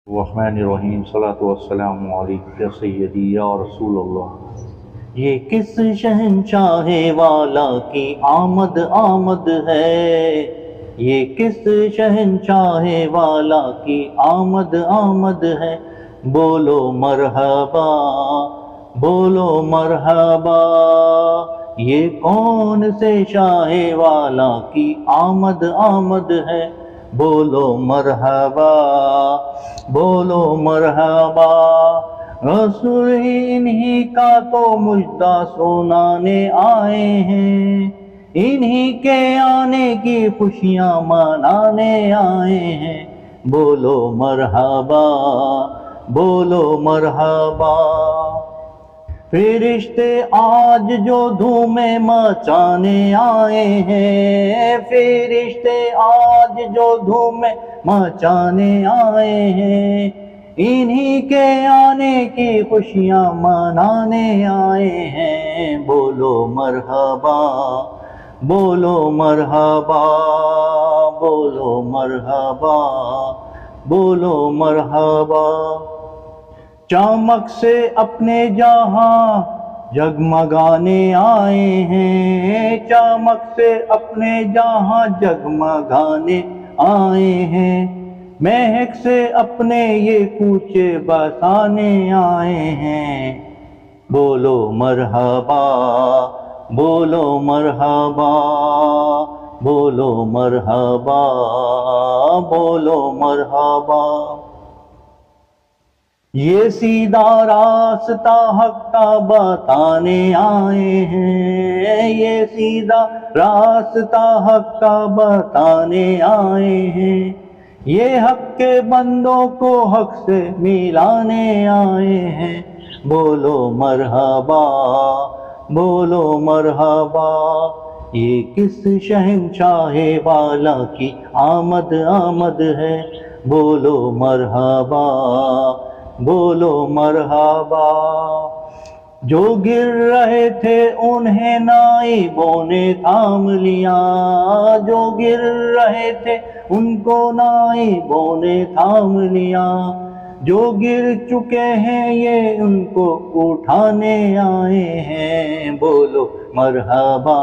الرحمن الرحیم صلاۃ والسلام علیک یا سیدی یا رسول اللہ۔ یہ کس شہنشاہ والا کی آمد آمد ہے، یہ کس شہنشاہ والا کی آمد آمد ہے، بولو مرحبا بولو مرحبا، یہ کون سے شاہ والا کی آمد آمد ہے، بولو مرحبا بولو مرحبا۔ رسول انہی کا تو مجدہ سنانے آئے ہیں، انہی کے آنے کی خوشیاں منانے آئے ہیں، بولو مرحبا بولو مرحبا۔ فرشتے آج جو دھومیں مچانے آئے ہیں، فرشتے آج جو دھومیں مچانے آئے ہیں، انہی کے آنے کی خوشیاں منانے آئے ہیں، بولو مرحبا بولو مرحبا بولو مرحبا بولو مرحبا۔ چمک سے اپنے جہاں جگمگانے آئے ہیں، چمک سے اپنے جہاں جگمگانے آئے ہیں، مہک سے اپنے یہ کوچے بسانے آئے ہیں، بولو مرحبا بولو مرحبا بولو مرحبا بولو مرحبا۔ یہ سیدھا راستہ حق کا بتانے آئے ہیں، یہ سیدھا راستہ حق کا بتانے آئے ہیں، یہ حق کے بندوں کو حق سے ملانے آئے ہیں، بولو مرحبا بولو مرحبا۔ یہ کس شہنشاہ والا کی آمد آمد ہے، بولو مرحبا بولو مرحبا۔ جو گر رہے تھے انہیں نائبوں نے تھام لیا، جو گر رہے تھے ان کو نائبوں نے تھام لیا، جو گر چکے ہیں یہ ان کو اٹھانے آئے ہیں، بولو مرحبا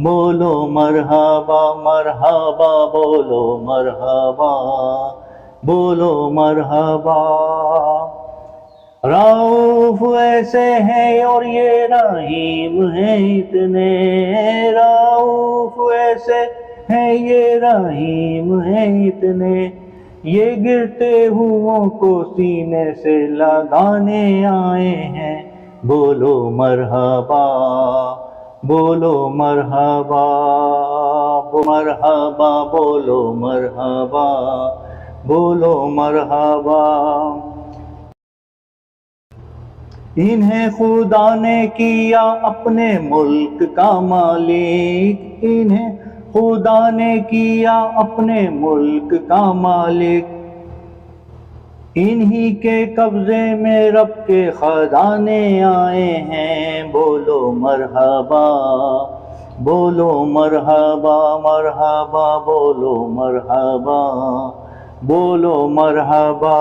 بولو مرحبا مرحبا بولو مرحبا بولو مرحبا۔ رؤوف ایسے ہیں اور یہ رحیم ہیں اتنے، رؤوف ایسے ہیں یہ رحیم ہیں اتنے، یہ گرتے ہوں کو سینے سے لگانے آئے ہیں، بولو مرحبا بولو مرحبا مرحبا بولو مرحبا بولو مرحبا۔ انہیں خدا نے کیا اپنے ملک کا مالک، انہیں خدا نے کیا اپنے ملک کا مالک، انہی کے قبضے میں رب کے خزانے آئے ہیں، بولو مرحبا بولو مرحبا مرحبا بولو مرحبا بولو مرحبا۔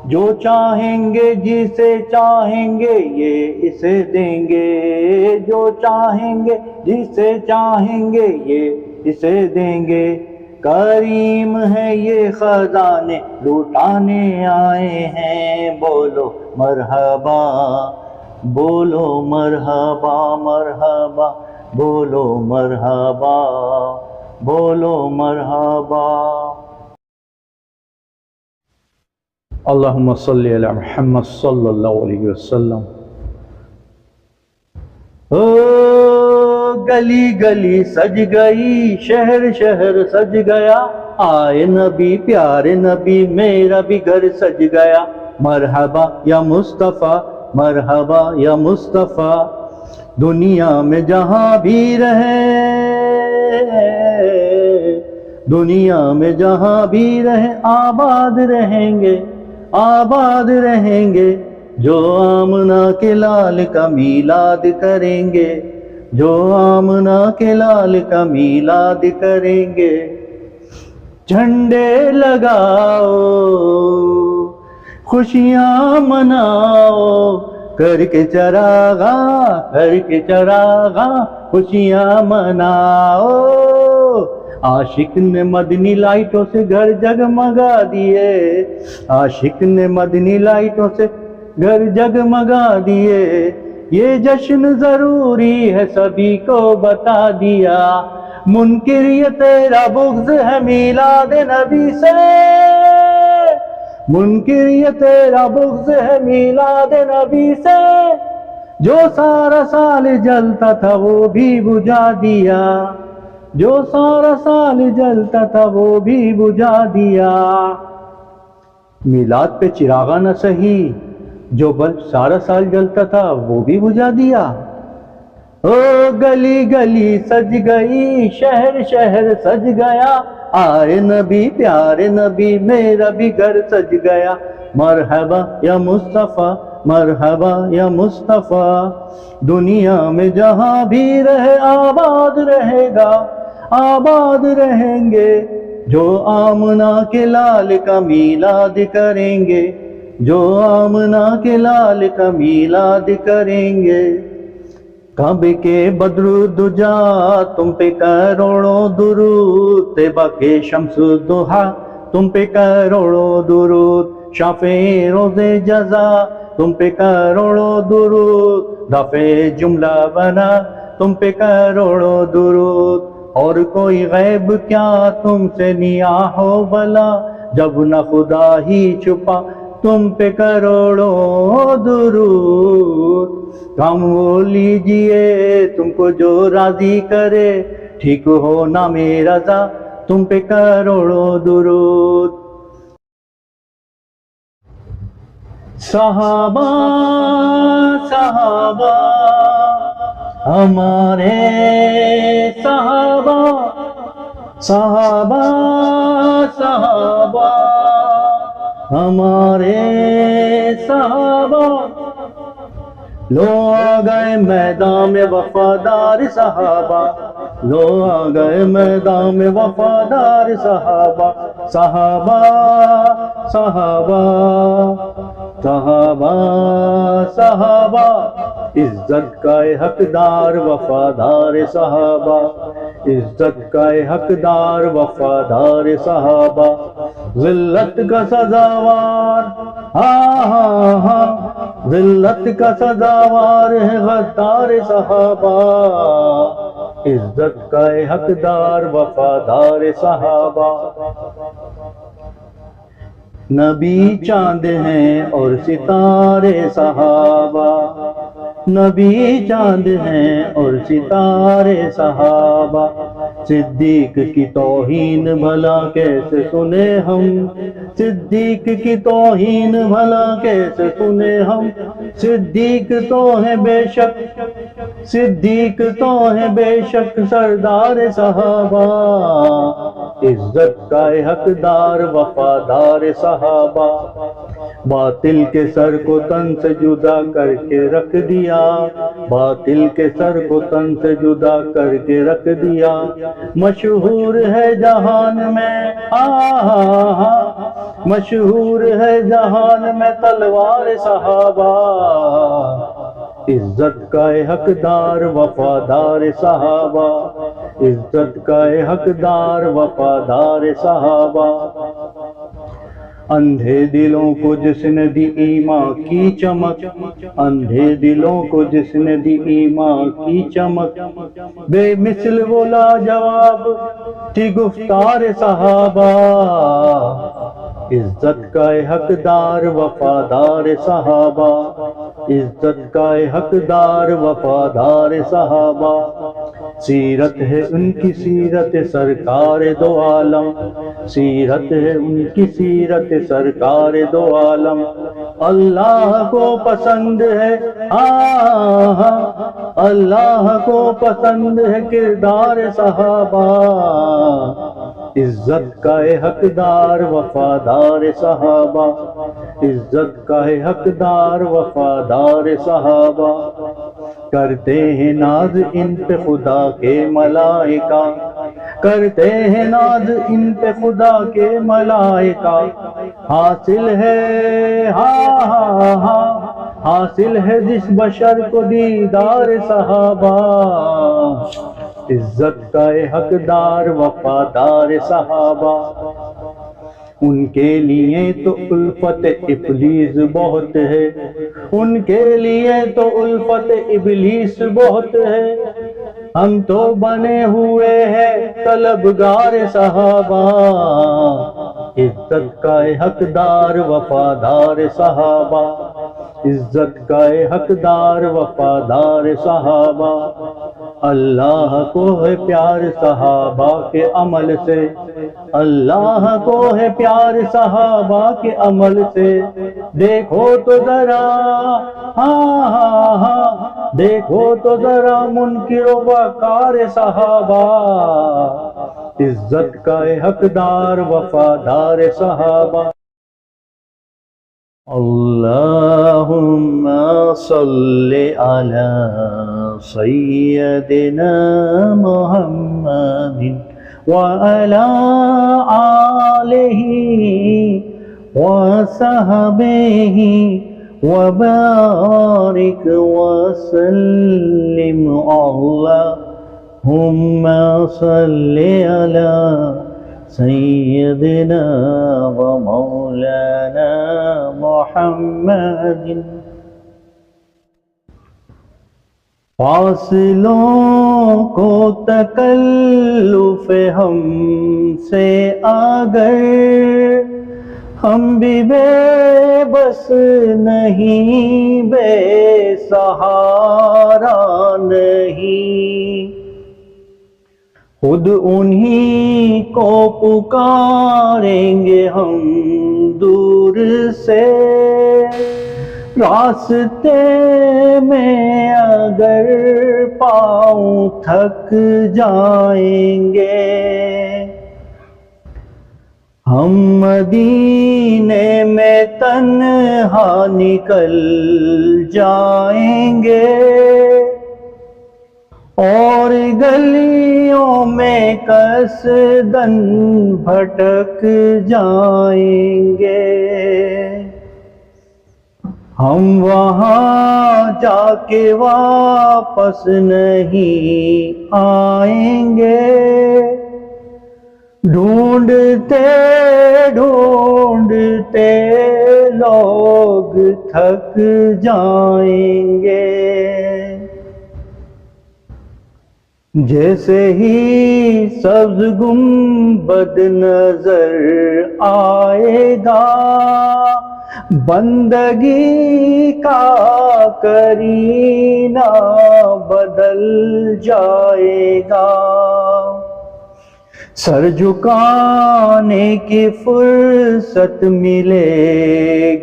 جو چاہیں گے جسے چاہیں گے یہ اسے دیں گے، جو چاہیں گے جسے چاہیں گے یہ اسے دیں گے، کریم ہے یہ خزانے لوٹانے آئے ہیں، بولو مرحبا بولو مرحبا مرحبا بولو مرحبا بولو مرحبا۔ اللہم صلی علی محمد صلی اللہ علیہ وسلم۔ گلی گلی سج گئی، شہر شہر سج گیا، آئے نبی پیارے نبی میرا بھی گھر سج گیا، مرحبا یا مصطفیٰ مرحبا یا مصطفیٰ، دنیا میں جہاں بھی رہے دنیا میں جہاں بھی رہے آباد رہیں گے آباد رہیں گے، جو آمنہ کے لال کا میلاد کریں گے، جو آمنہ کے لال کا میلاد کریں گے، جھنڈے لگاؤ خوشیاں مناؤ کر کے چراغاں، کر کے چراغاں خوشیاں مناؤ۔ عاشق نے مدنی لائٹوں سے گھر جگمگا دیے، عاشق نے مدنی لائٹوں سے گھر جگمگا دیے، یہ جشن ضروری ہے سبھی کو بتا دیا۔ منکر یہ تیرا بغض ہے میلاد نبی سے، منکر یہ تیرا بغض ہے میلاد نبی سے، جو سارا سال جلتا تھا وہ بھی بجھا دیا، جو سارا سال جلتا تھا وہ بھی بجھا دیا۔ میلاد پہ چراغاں نہ سہی، جو بلب سارا سال جلتا تھا وہ بھی بجھا دیا۔ او گلی گلی سج گئی، شہر شہر سج گیا، آئے نبی پیارے نبی میرا بھی گھر سج گیا۔ مرحبا یا مصطفیٰ، مرحبا یا مصطفیٰ، دنیا میں جہاں بھی رہے آباد رہے گا، آباد رہیں گے جو آمنہ کے لال کا میلاد کریں گے، جو آمنہ کے لال کا میلاد کریں گے۔ کعبے کے بدر دجا تم پہ کروڑوں درود، طیبہ کے شمس ضحا تم پہ کروڑوں درود، شافع روز جزا تم پہ کروڑوں درود، دافع جملہ بنا تم پہ کروڑوں درود، اور کوئی غیب کیا تم سے نیاح و بلا، جب نہ خدا ہی چھپا تم پہ کروڑوں درود۔ کام وہ لیجئے تم کو جو راضی کرے، ٹھیک ہو نام رضا تم پہ کروڑوں درود۔ صحابہ صحابہ ہمارے صحابہ، صحابہ صحابہ ہمارے صحابہ، لو آ گئے میدان میں وفادار صحابہ، لو آ گئے میدان میں وفادار صحابہ، صحابہ صحابہ صحابہ صحابہ، عزت کا حقدار وفادار صحابہ، عزت کا حقدار وفادار صحابہ، ذلت کا سزاوار، ہاں ہاں ہاں، ذلت کا سزاوار ہے غدار صحابہ، عزت کا حقدار وفادار صحابہ۔ نبی چاند ہیں اور ستارے صحابہ، نبی چاند ہیں اور ستارے صحابہ، صدیق کی توہین بھلا کیسے سنے ہم، صدیق کی توہین بھلا کیسے سنے ہم، صدیق تو ہے بے شک، صدیق تو ہے بے شک سردار صحابہ، عزت کا حقدار وفادار صحابہ، باطل کے سر کو تن سے جدا کر کے رکھ دیا، باطل کے سر کو تن سے جدا کر کے رکھ دیا، مشہور ہے جہان میں، مشہور ہے جہان میں تلوار صحابہ، عزت کا حقدار وفادار صحابہ، عزت کا حقدار وفادار صحابہ۔ اندھے دلوں کو جس نے دی ایمان کی چمک، اندھے دلوں کو جس نے دی ایمان کی چمک، بے مثل وہ لاجواب تھی گفتار صحابہ، عزت کا حقدار وفادار صحابہ، عزت کا حقدار وفادار صحابہ۔ سیرت ہے ان کی سیرت سرکار دو عالم، سیرت ہے ان کی سیرت سرکار دو عالم، اللہ کو پسند ہے، اللہ کو پسند ہے کردار صحابہ، عزت کا حقدار وفادار صحابہ، عزت کا حقدار وفادار صحابہ۔ کرتے ہیں ناز ان پہ خدا کے ملائکہ، کرتے ہیں ناز ان پہ خدا کے ملائکہ، حاصل ہے ہاں ہاں ہاں حاصل ہے جس بشر کو دیدار صحابہ، عزت کا حقدار وفادار صحابہ، ان کے لیے تو الفت ابلیس بہت ہے، ان کے لیے تو الفت ابلیس بہت ہے، ہم تو بنے ہوئے ہیں طلبگار صحابہ، عزت کا حقدار وفادار صحابہ، عزت کا حقدار وفادار صحابہ، اللہ کو ہے پیار صحابہ کے عمل سے، اللہ کو ہے پیار صحابہ کے عمل سے، دیکھو تو ذرا ہاں ہاں ہاں دیکھو تو ذرا منکر و وقار صحابہ، عزت کا حقدار وفادار صحابہ۔ اللہم صلی علی سیدنا محمد وعلی آلہ وصحبہ وبارک وسلم، اللہم صلی علی سیدنا و مولانا محمد۔ فاصلوں کو تکلف ہم سے اگر، ہم بھی بے بس نہیں، بے سہارا نہیں، خود انہی کو پکاریں گے ہم دور سے، راستے میں اگر پاؤں تھک جائیں گے، ہم مدینے میں تنہا نکل جائیں گے، اور گلیوں میں قصداً بھٹک جائیں گے، ہم وہاں جا کے واپس نہیں آئیں گے، ڈھونڈتے ڈھونڈتے لوگ تھک جائیں گے، جیسے ہی سبز گنبد نظر آئے گا، بندگی کا کرینہ بدل جائے گا، سر جھکانے کی فرصت ملے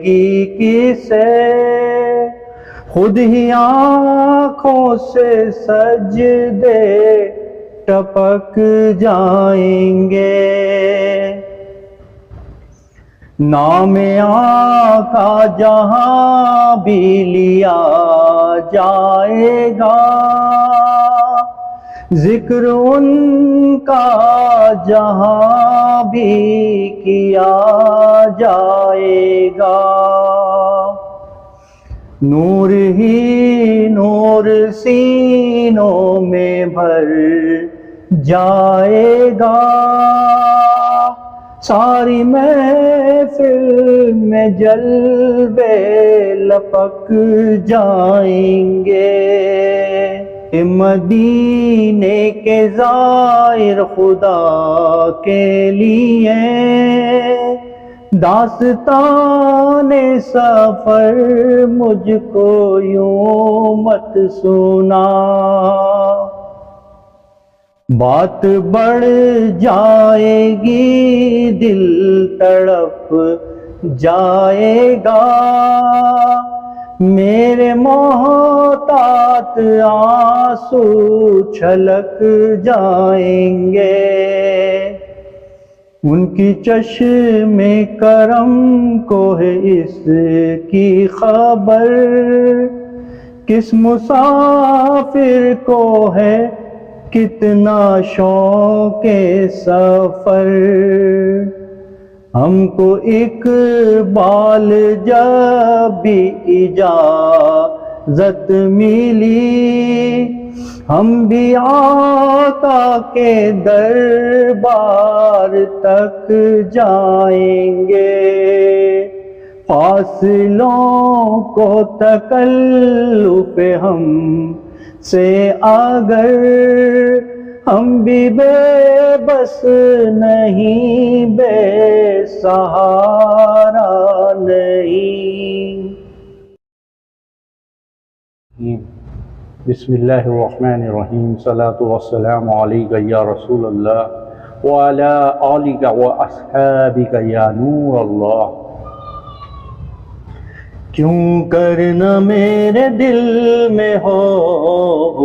گی کسے، خود ہی آنکھوں سے سجدے ٹپک جائیں گے، نام آقا جہاں بھی لیا جائے گا، ذکر ان کا جہاں بھی کیا جائے گا، نور ہی نور سینوں میں بھر جائے گا، ساری محفل میں جلوے لپک جائیں گے، مدینے کے زائر خدا کے لیے داستان سفر مجھ کو یوں مت سنا، بات بڑھ جائے گی دل تڑپ جائے گا، میرے محتاط آنسو چھلک جائیں گے، ان کی چشم کرم کو ہے اس کی خبر، کس مسافر کو ہے کتنا شوق سفر، ہم کو اقبال جب بھی اجازت ملی، ہم بھی آقا کے دربار تک جائیں گے، فاصلوں کو تکلف ہم سے اگر ہم بھی بے بس نہیں، بے سہارا نہیں۔ بسم اللہ الرحمن الرحیم، صلاۃ والسلام علیک یا رسول اللہ وعلی آلک واصحابک یا نور اللہ۔ کیوں کرنا میرے دل میں ہو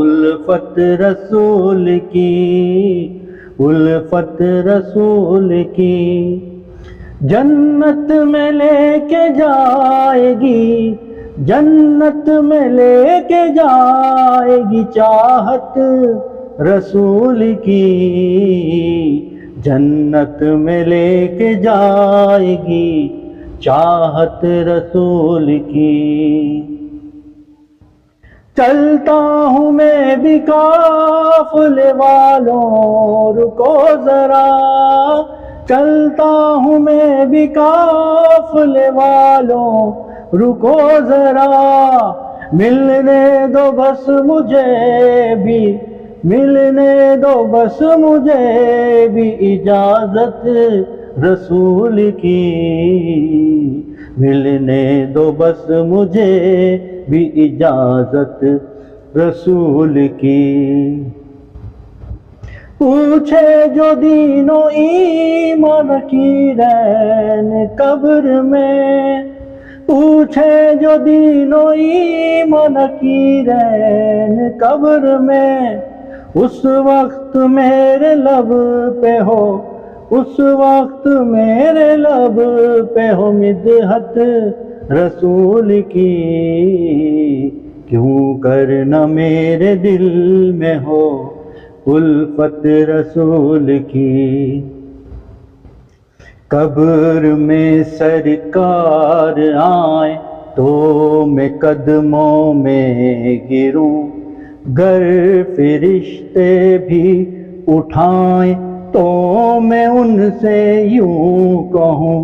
الفت رسول کی، الفت رسول کی، جنت میں لے کے جائے گی، جنت میں لے کے جائے گی چاہت رسول کی، جنت میں لے کے جائے گی چاہت رسول کی۔ چلتا ہوں میں بھی قافلے والوں رکو ذرا، چلتا ہوں میں بھی قافلے والوں رکو ذرا، ملنے دو بس مجھے بھی، ملنے دو بس مجھے بھی اجازت رسول کی، ملنے دو بس مجھے بھی اجازت رسول کی۔ پوچھے جو دین و ایمان کی رین قبر میں، پوچھے جو دین و ایمان کی رین قبر میں، اس وقت میرے لب پہ ہو، اس وقت میرے لب پہ ہو مدحت رسول کی، کیوں کرنا میرے دل میں ہو الفت رسول کی۔ قبر میں سرکار آئیں تو میں قدموں میں گروں، گر فرشتے بھی اٹھائیں تو میں ان سے یوں کہوں،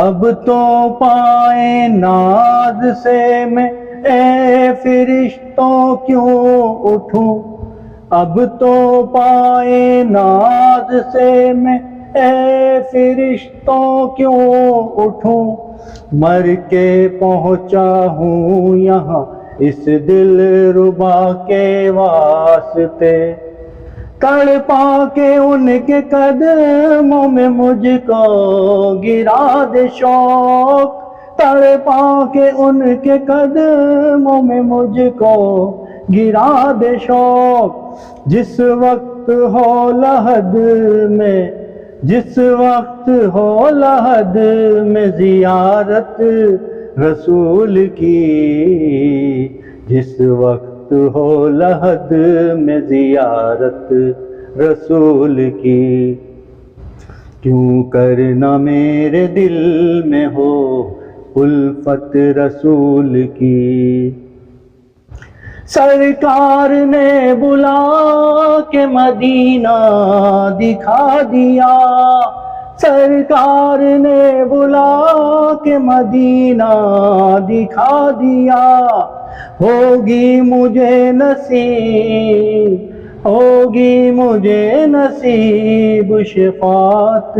اب تو پائیں ناز سے میں اے فرشتوں کیوں اٹھوں، اب تو پائیں ناز سے میں اے فرشتوں کیوں اٹھوں، مر کے پہنچا ہوں یہاں اس دل ربا کے واسطے، تڑپا کے ان کے قدموں میں مجھ کو گرا دے شوق، تڑپا کے ان کے قدموں میں مجھ کو گرا دے شوق، جس وقت ہو لحد میں، جس وقت ہو لحد میں زیارت رسول کی، جس وقت ہو لحد میں زیارت رسول کی، کیوں کرنا میرے دل میں ہو الفت رسول کی۔ سرکار نے بلا کے مدینہ دکھا دیا، سرکار نے بلا کے مدینہ دکھا دیا، ہوگی مجھے نصیب، ہوگی مجھے نصیب شفاعت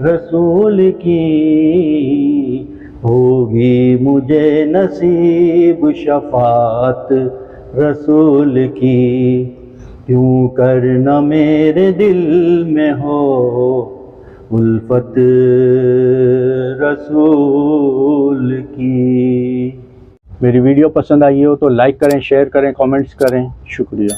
رسول کی، ہوگی مجھے نصیب شفاعت رسول کی، کیوں کرنا میرے دل میں ہو الفت رسول کی۔ میری ویڈیو پسند آئی ہو تو لائک کریں، شیئر کریں، کامنٹس کریں، شکریہ۔